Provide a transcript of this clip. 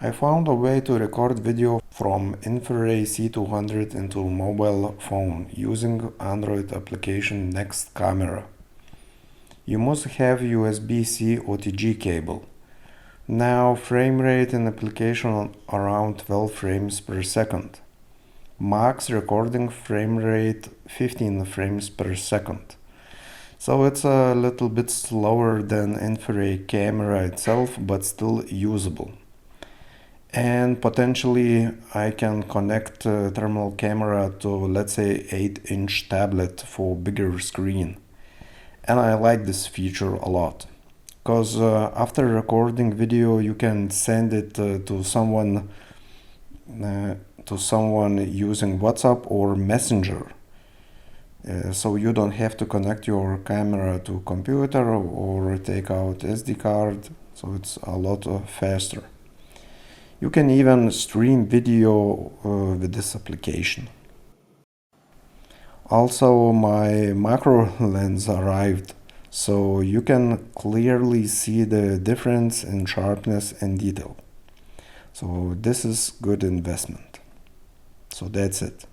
I found a way to record video from InfiRay C200 into a mobile phone using Android application Next Camera. You must have USB C OTG cable. Now frame rate in application around 12 frames per second. Max recording frame rate 15 frames per second. So it's a little bit slower than InfiRay camera itself, but still usable. And potentially I can connect thermal camera to, let's say, 8-inch tablet for bigger screen. And I like this feature a lot, because after recording video you can send it to someone using WhatsApp or Messenger. So you don't have to connect your camera to computer or take out SD card, so it's a lot faster. You can even stream video with this application. Also, my macro lens arrived, so you can clearly see the difference in sharpness and detail. So this is good investment. So that's it.